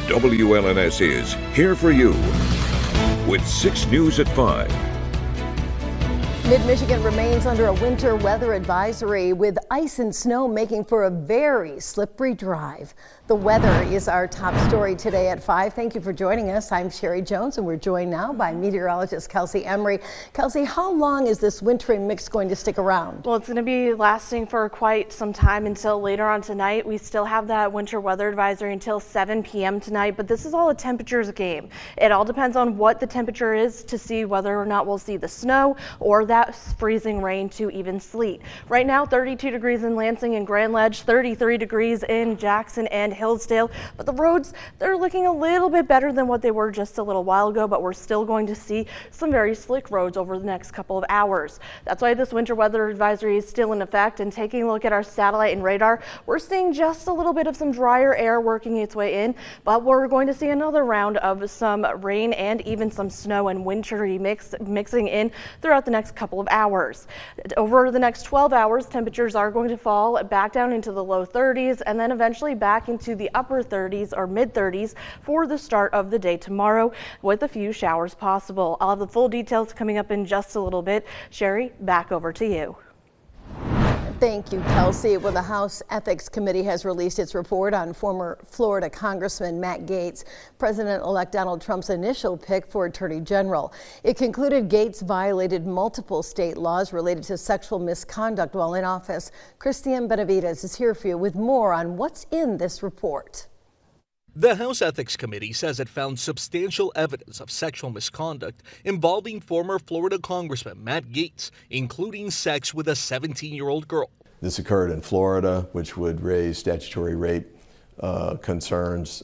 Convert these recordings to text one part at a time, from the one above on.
WLNS is here for you with 6 News at 5. Mid-Michigan remains under a winter weather advisory with ice and snow making for a very slippery drive. The weather is our top story today at 5. Thank you for joining us. I'm Sherry Jones and we're joined now by meteorologist Kelsey Emery. Kelsey, how long is this wintry mix going to stick around? Well, it's going to be lasting for quite some time until later on tonight. We still have that winter weather advisory until 7 p.m. tonight, but this is all a temperatures game. It all depends on what the temperature is to see whether or not we'll see the snow or that freezing rain to even sleet. Right now, 32 degrees in Lansing and Grand Ledge, 33 degrees in Jackson and Hillsdale. But the roads, they're looking a little bit better than what they were just a little while ago, but we're still going to see some very slick roads over the next couple of hours. That's why this winter weather advisory is still in effect. And taking a look at our satellite and radar, we're seeing just a little bit of some drier air working its way in, but we're going to see another round of some rain and even some snow and wintry mixing in throughout the next couple of hours. Over the next 12 hours, temperatures are going to fall back down into the low 30s and then eventually back into the upper 30s or mid 30s for the start of the day tomorrow, with a few showers possible. I'll have the full details coming up in just a little bit. Sherry, back over to you. Thank you, Kelsey. Well, the House Ethics Committee has released its report on former Florida Congressman Matt Gaetz, President-elect Donald Trump's initial pick for Attorney General. It concluded Gaetz violated multiple state laws related to sexual misconduct while in office. Christian Benavides is here for you with more on what's in this report. The House Ethics Committee says it found substantial evidence of sexual misconduct involving former Florida Congressman Matt Gaetz, including sex with a 17-year-old girl. This occurred in Florida, which would raise statutory rape concerns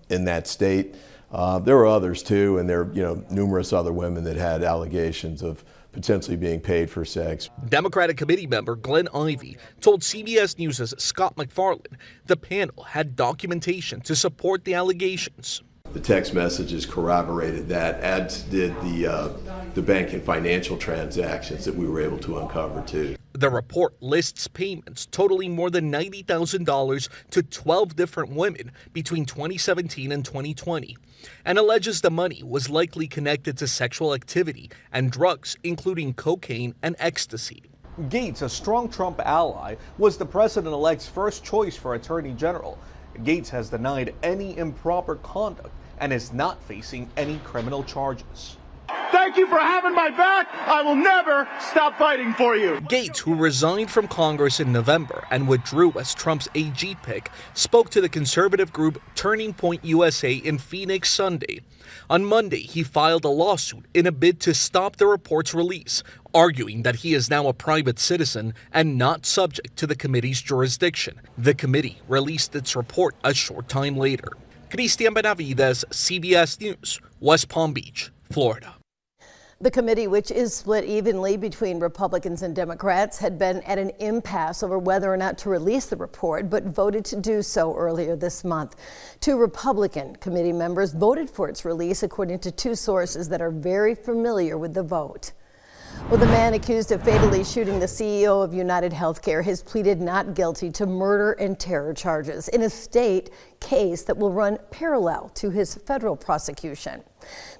in that state. There were others too, and there are numerous other women that had allegations of potentially being paid for sex. Democratic committee member Glenn Ivey told CBS News' Scott McFarland the panel had documentation to support the allegations. The text messages corroborated that, as did the bank and financial transactions that we were able to uncover too. The report lists payments totaling more than $90,000 to 12 different women between 2017 and 2020, and alleges the money was likely connected to sexual activity and drugs, including cocaine and ecstasy. Gaetz, a strong Trump ally, was the president-elect's first choice for Attorney General. Gaetz has denied any improper conduct and is not facing any criminal charges. Thank you for having my back. I will never stop fighting for you. Gaetz, who resigned from Congress in November and withdrew as Trump's AG pick, spoke to the conservative group Turning Point USA in Phoenix Sunday. On Monday, he filed a lawsuit in a bid to stop the report's release, arguing that he is now a private citizen and not subject to the committee's jurisdiction. The committee released its report a short time later. Christian Benavides, CBS News, West Palm Beach, Florida. The committee, which is split evenly between Republicans and Democrats, had been at an impasse over whether or not to release the report, but voted to do so earlier this month. 2 Republican committee members voted for its release, according to 2 sources that are very familiar with the vote. Well, the man accused of fatally shooting the CEO of United Healthcare has pleaded not guilty to murder and terror charges in a state case that will run parallel to his federal prosecution.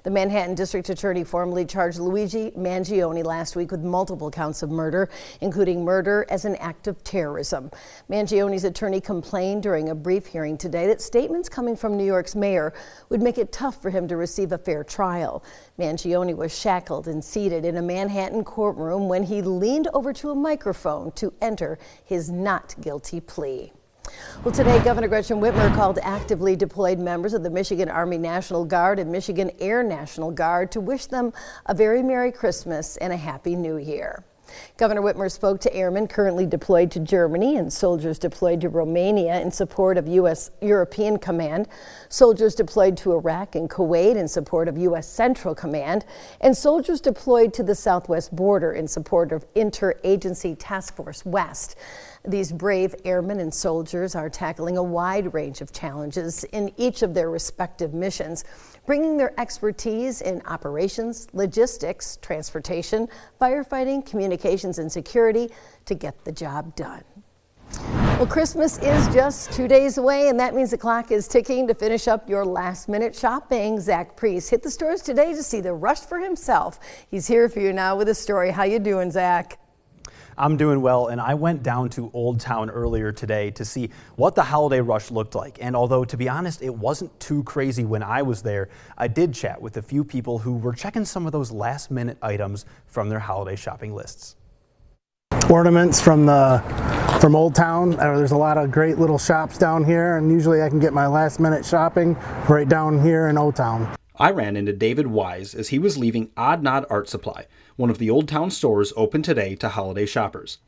The Manhattan District Attorney formally charged Luigi Mangione last week with multiple counts of murder, including murder as an act of terrorism. Mangione's attorney complained during a brief hearing today that statements coming from New York's mayor would make it tough for him to receive a fair trial. Mangione was shackled and seated in a Manhattan courtroom when he leaned over to a microphone to enter his not guilty plea. Well, today, Governor Gretchen Whitmer called actively deployed members of the Michigan Army National Guard and Michigan Air National Guard to wish them a very Merry Christmas and a Happy New Year. Governor Whitmer spoke to airmen currently deployed to Germany and soldiers deployed to Romania in support of U.S. European Command, soldiers deployed to Iraq and Kuwait in support of U.S. Central Command, and soldiers deployed to the southwest border in support of Interagency Task Force West. These brave airmen and soldiers are tackling a wide range of challenges in each of their respective missions, bringing their expertise in operations, logistics, transportation, firefighting, communications, and security to get the job done. Well, Christmas is just 2 days away, and that means the clock is ticking to finish up your last-minute shopping. Zach Priest hit the stores today to see the rush for himself. He's here for you now with a story. How you doing, Zach? I'm doing well, and I went down to Old Town earlier today to see what the holiday rush looked like. And although, to be honest, it wasn't too crazy when I was there, I did chat with a few people who were checking some of those last-minute items from their holiday shopping lists. Ornaments from Old Town. There's a lot of great little shops down here, and usually I can get my last-minute shopping right down here in Old Town. I ran into David Wise as he was leaving Odd Nod Art Supply, one of the Old Town stores open today to holiday shoppers.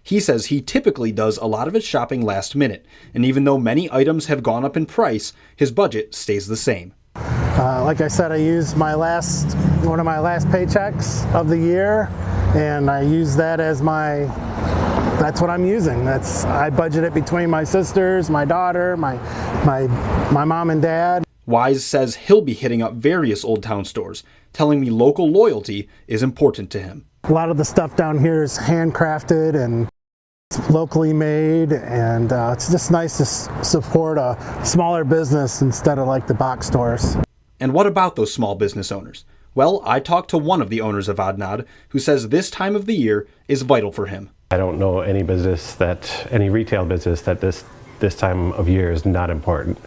He says he typically does a lot of his shopping last minute, and even though many items have gone up in price, his budget stays the same. Like I said, I used one of my last paychecks of the year, and I use that as that's what I'm using. I budget it between my sisters, my daughter, my mom and dad. Wise says he'll be hitting up various Old Town stores, telling me local loyalty is important to him. A lot of the stuff down here is handcrafted and locally made, and it's just nice to support a smaller business instead of like the box stores. And what about those small business owners? Well, I talked to one of the owners of Odd Nod who says this time of the year is vital for him. I don't know any retail business that this time of year is not important.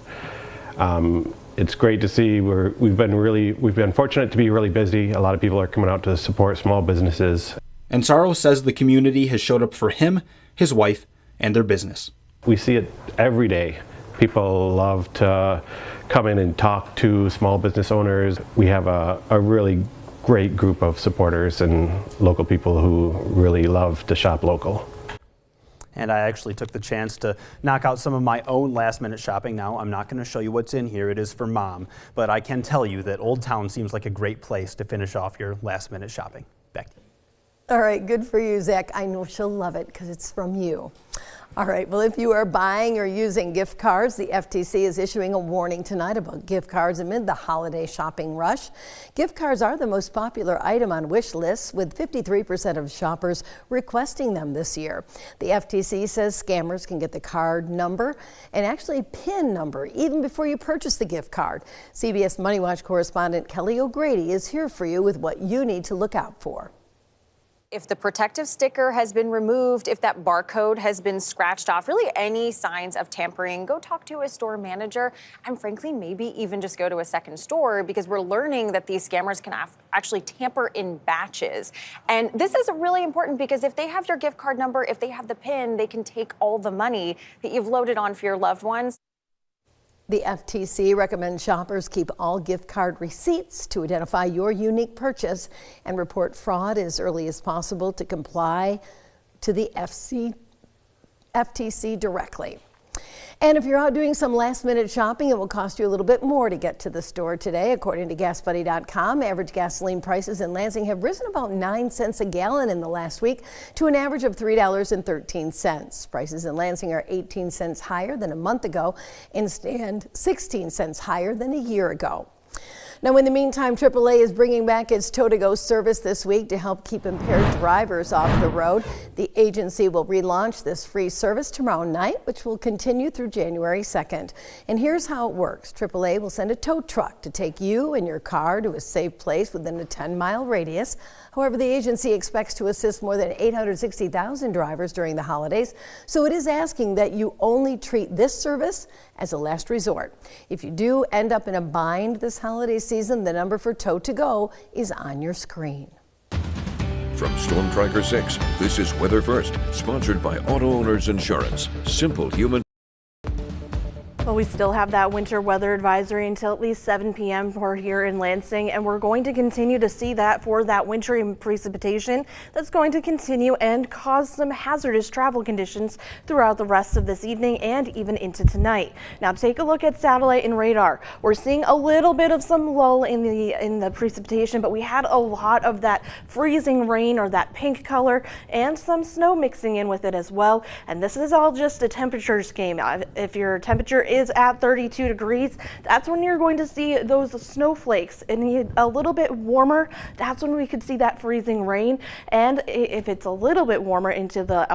It's great to see we've been fortunate to be really busy. A lot of people are coming out to support small businesses. Ansaro says the community has showed up for him, his wife, and their business. We see it every day. People love to come in and talk to small business owners. We have a really great group of supporters and local people who really love to shop local. And I actually took the chance to knock out some of my own last-minute shopping. Now, I'm not going to show you what's in here. It is for Mom. But I can tell you that Old Town seems like a great place to finish off your last-minute shopping. Back to you. All right, good for you, Zach. I know she'll love it because it's from you. All right, well, if you are buying or using gift cards, the FTC is issuing a warning tonight about gift cards amid the holiday shopping rush. Gift cards are the most popular item on wish lists, with 53% of shoppers requesting them this year. The FTC says scammers can get the card number and actually PIN number even before you purchase the gift card. CBS Money Watch correspondent Kelly O'Grady is here for you with what you need to look out for. If the protective sticker has been removed, if that barcode has been scratched off, really any signs of tampering, go talk to a store manager and frankly, maybe even just go to a second store, because we're learning that these scammers can actually tamper in batches. And this is really important because if they have your gift card number, if they have the PIN, they can take all the money that you've loaded on for your loved ones. The FTC recommends shoppers keep all gift card receipts to identify your unique purchase and report fraud as early as possible to comply to the FTC directly. And if you're out doing some last-minute shopping, it will cost you a little bit more to get to the store today. According to GasBuddy.com, average gasoline prices in Lansing have risen about 9 cents a gallon in the last week to an average of $3.13. Prices in Lansing are 18 cents higher than a month ago and stand 16 cents higher than a year ago. Now, in the meantime, AAA is bringing back its Tow-to-Go service this week to help keep impaired drivers off the road. The agency will relaunch this free service tomorrow night, which will continue through January 2nd. And here's how it works. AAA will send a tow truck to take you and your car to a safe place within a 10-mile radius. However, the agency expects to assist more than 860,000 drivers during the holidays, so it is asking that you only treat this service as a last resort. If you do end up in a bind this holiday season, the number for Tow-to-Go is on your screen. From Storm Tracker 6, this is Weather First, sponsored by Auto Owners Insurance. Simple human. Well, we still have that winter weather advisory until at least 7 p.m. for here in Lansing, and we're going to continue to see that for that wintry precipitation that's going to continue and cause some hazardous travel conditions throughout the rest of this evening and even into tonight. Now, take a look at satellite and radar. We're seeing a little bit of some lull in the precipitation, but we had a lot of that freezing rain or that pink color and some snow mixing in with it as well. And this is all just a temperatures game. If your temperature is at 32 degrees, that's when you're going to see those snowflakes. And a little bit warmer, that's when we could see that freezing rain. And if it's a little bit warmer into the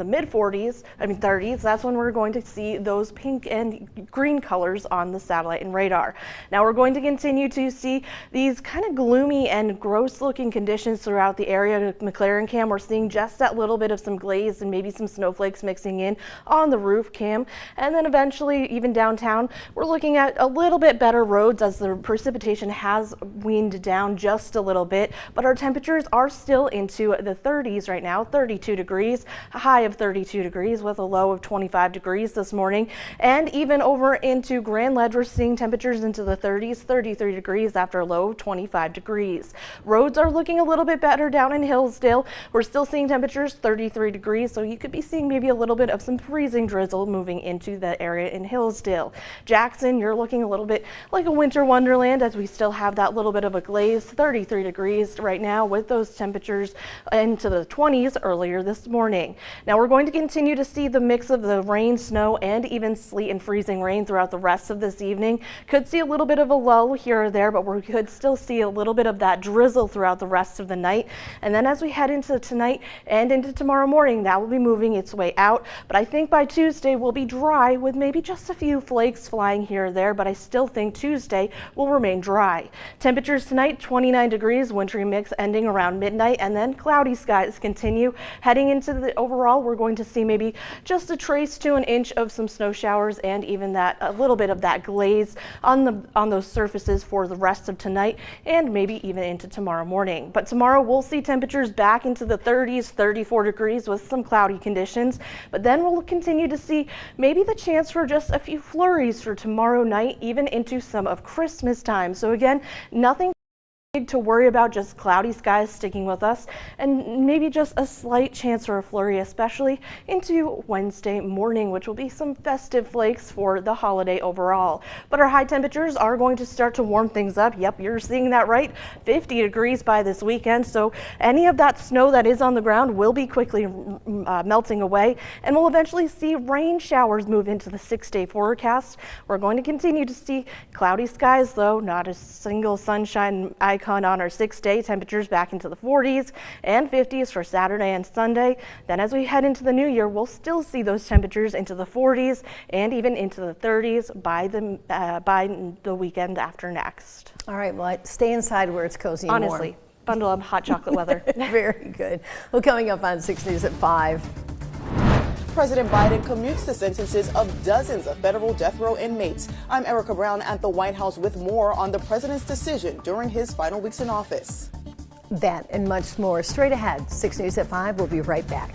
mid 30s, that's when we're going to see those pink and green colors on the satellite and radar. Now we're going to continue to see these kind of gloomy and gross looking conditions throughout the area. McLaren cam, we're seeing just that little bit of some glaze and maybe some snowflakes mixing in on the roof cam. And then eventually even downtown, we're looking at a little bit better roads as the precipitation has weaned down just a little bit, but our temperatures are still into the 30s right now, 32 degrees, a high of 32 degrees with a low of 25 degrees this morning. And even over into Grand Ledge, we're seeing temperatures into the 30s, 33 degrees after a low of 25 degrees. Roads are looking a little bit better down in Hillsdale. We're still seeing temperatures 33 degrees, so you could be seeing maybe a little bit of some freezing drizzle moving into the area in Hillsdale. Jackson, you're looking a little bit like a winter wonderland as we still have that little bit of a glaze, 33 degrees right now with those temperatures into the 20s earlier this morning. Now we're going to continue to see the mix of the rain, snow, and even sleet and freezing rain throughout the rest of this evening. Could see a little bit of a lull here or there, but we could still see a little bit of that drizzle throughout the rest of the night. And then as we head into tonight and into tomorrow morning, that will be moving its way out. But I think by Tuesday we'll be dry with maybe just a few flakes flying here or there, but I still think Tuesday will remain dry. Temperatures tonight, 29 degrees, wintry mix ending around midnight, and then cloudy skies continue. Heading into the overall, we're going to see maybe just a trace to an inch of some snow showers and even that a little bit of that glaze on those surfaces for the rest of tonight and maybe even into tomorrow morning. But tomorrow we'll see temperatures back into the 30s, 34 degrees with some cloudy conditions. But then we'll continue to see maybe the chance for just a few flurries for tomorrow night, even into some of Christmas time. So again, nothing to worry about, just cloudy skies sticking with us and maybe just a slight chance for a flurry, especially into Wednesday morning, which will be some festive flakes for the holiday overall. But our high temperatures are going to start to warm things up. Yep, you're seeing that right. 50 degrees by this weekend. So any of that snow that is on the ground will be quickly melting away, and we'll eventually see rain showers move into the 6-day forecast. We're going to continue to see cloudy skies, though not a single sunshine icon on our 6-day. Temperatures back into the 40s and 50s for Saturday and Sunday. Then as we head into the new year, we'll still see those temperatures into the 40s and even into the 30s by the weekend after next. All right, well, stay inside where it's cozy and honestly, warm. Bundle up hot chocolate weather. Very good. Well, coming up on 6 News at 5. President Biden commutes the sentences of dozens of federal death row inmates. I'm Erica Brown at the White House with more on the president's decision during his final weeks in office. That and much more straight ahead. 6 News at 5. We'll be right back.